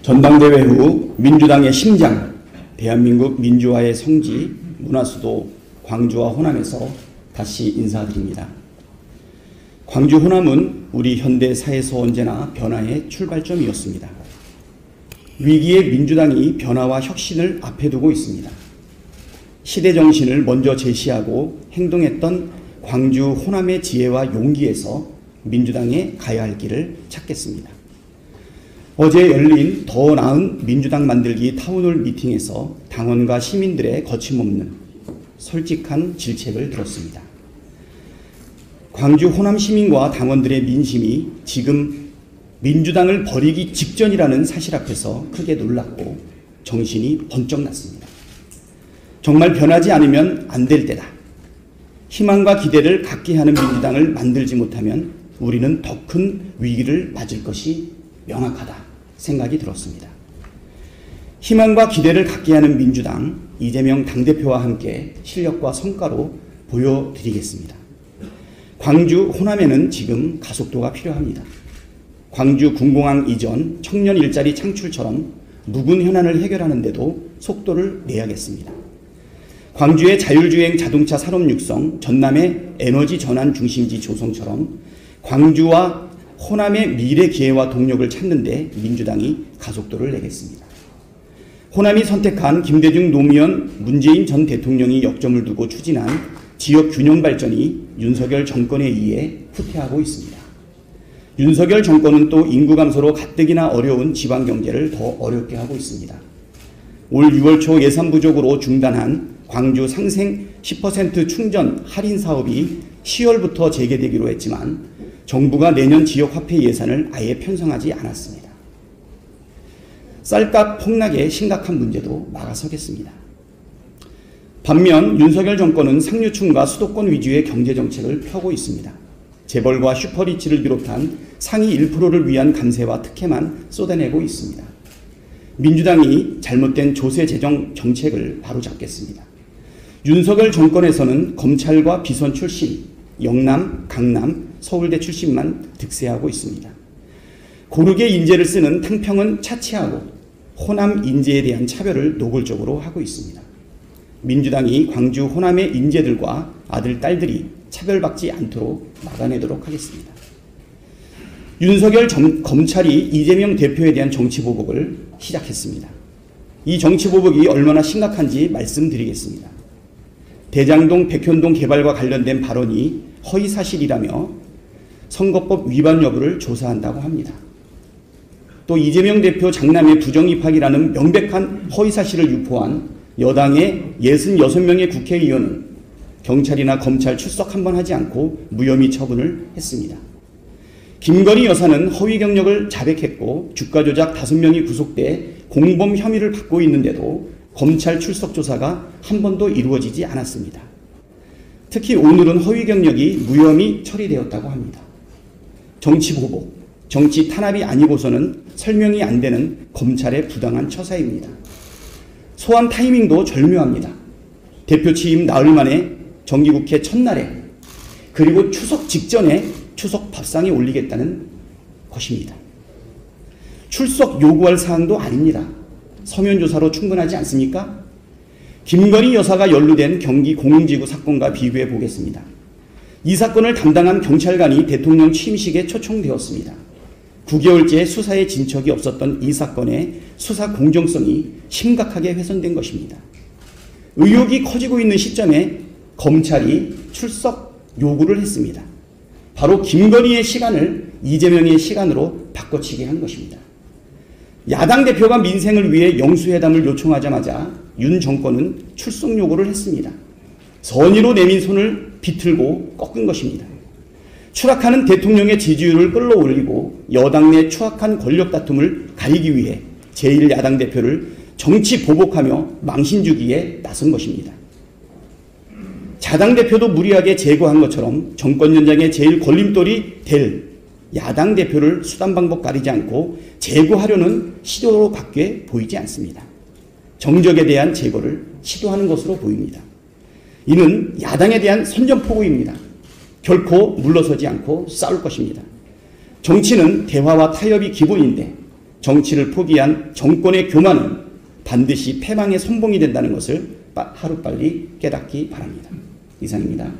전당대회 후 민주당의 심장, 대한민국 민주화의 성지, 문화수도 광주와 호남에서 다시 인사드립니다. 광주 호남은 우리 현대 사회에서 언제나 변화의 출발점이었습니다. 위기의 민주당이 변화와 혁신을 앞에 두고 있습니다. 시대 정신을 먼저 제시하고 행동했던 광주 호남의 지혜와 용기에서 민주당에 가야 할 길을 찾겠습니다. 어제 열린 더 나은 민주당 만들기 타운홀 미팅에서 당원과 시민들의 거침없는 솔직한 질책을 들었습니다. 광주 호남 시민과 당원들의 민심이 지금 민주당을 버리기 직전이라는 사실 앞에서 크게 놀랐고 정신이 번쩍 났습니다. 정말 변하지 않으면 안 될 때다. 희망과 기대를 갖게 하는 민주당을 만들지 못하면 우리는 더 큰 위기를 맞을 것이 명확하다 생각이 들었습니다. 희망과 기대를 갖게 하는 민주당, 이재명 당대표와 함께 실력과 성과로 보여드리겠습니다. 광주 호남에는 지금 가속도가 필요합니다. 광주 군공항 이전, 청년 일자리 창출처럼 묵은 현안을 해결하는 데도 속도를 내야겠습니다. 광주의 자율주행 자동차 산업 육성, 전남의 에너지 전환 중심지 조성처럼 광주와 호남의 미래 기회와 동력을 찾는 데 민주당이 가속도를 내겠습니다. 호남이 선택한 김대중 노무현 문재인 전 대통령이 역점을 두고 추진한 지역 균형 발전이 윤석열 정권에 의해 후퇴하고 있습니다. 윤석열 정권은 또 인구 감소로 가뜩이나 어려운 지방 경제를 더 어렵게 하고 있습니다. 올 6월 초 예산 부족으로 중단한 광주 상생 10% 충전 할인 사업이 10월부터 재개되기로 했지만 정부가 내년 지역 화폐 예산을 아예 편성하지 않았습니다. 쌀값 폭락의 심각한 문제도 막아서겠습니다. 반면 윤석열 정권은 상류층과 수도권 위주의 경제정책을 펴고 있습니다. 재벌과 슈퍼리치를 비롯한 상위 1%를 위한 감세와 특혜만 쏟아내고 있습니다. 민주당이 잘못된 조세 재정 정책을 바로잡겠습니다. 윤석열 정권에서는 검찰과 비선 출신, 영남, 강남, 서울대 출신만 득세하고 있습니다. 고르게 인재를 쓰는 탕평은 차치하고 호남 인재에 대한 차별을 노골적으로 하고 있습니다. 민주당이 광주 호남의 인재들과 아들, 딸들이 차별받지 않도록 막아내도록 하겠습니다. 윤석열 검찰이 이재명 대표에 대한 정치보복을 시작했습니다. 이 정치보복이 얼마나 심각한지 말씀드리겠습니다. 대장동, 백현동 개발과 관련된 발언이 허위사실이라며 선거법 위반 여부를 조사한다고 합니다. 또 이재명 대표 장남의 부정입학이라는 명백한 허위사실을 유포한 여당의 66명의 국회의원은 경찰이나 검찰 출석 한 번 하지 않고 무혐의 처분을 했습니다. 김건희 여사는 허위 경력을 자백했고 주가 조작 5명이 구속돼 공범 혐의를 받고 있는데도 검찰 출석 조사가 한 번도 이루어지지 않았습니다. 특히 오늘은 허위 경력이 무혐의 처리되었다고 합니다. 정치 보복, 정치 탄압이 아니고서는 설명이 안 되는 검찰의 부당한 처사입니다. 소환 타이밍도 절묘합니다. 대표 취임 나흘 만에 정기국회 첫날에 그리고 추석 직전에 추석 밥상에 올리겠다는 것입니다. 출석 요구할 사항도 아닙니다. 서면 조사로 충분하지 않습니까? 김건희 여사가 연루된 경기 공흥지구 사건과 비교해 보겠습니다. 이 사건을 담당한 경찰관이 대통령 취임식에 초청되었습니다. 9개월째 수사에 진척이 없었던 이 사건의 수사 공정성이 심각하게 훼손된 것입니다. 의혹이 커지고 있는 시점에 검찰이 출석 요구를 했습니다. 바로 김건희의 시간을 이재명의 시간으로 바꿔치기 한 것입니다. 야당 대표가 민생을 위해 영수회담을 요청하자마자 윤 정권은 출석 요구를 했습니다. 선의로 내민 손을 비틀고 꺾은 것입니다. 추락하는 대통령의 지지율을 끌어올리고 여당 내 추악한 권력 다툼을 가리기 위해 제1야당 대표를 정치 보복하며 망신 주기에 나선 것입니다. 자당 대표도 무리하게 제거한 것처럼 정권 연장의 제일 걸림돌이 될 야당 대표를 수단 방법 가리지 않고 제거하려는 시도로밖에 보이지 않습니다. 정적에 대한 제거를 시도하는 것으로 보입니다. 이는 야당에 대한 선전포고입니다. 결코 물러서지 않고 싸울 것입니다. 정치는 대화와 타협이 기본인데 정치를 포기한 정권의 교만은 반드시 패망의 선봉이 된다는 것을 하루빨리 깨닫기 바랍니다. 이상입니다.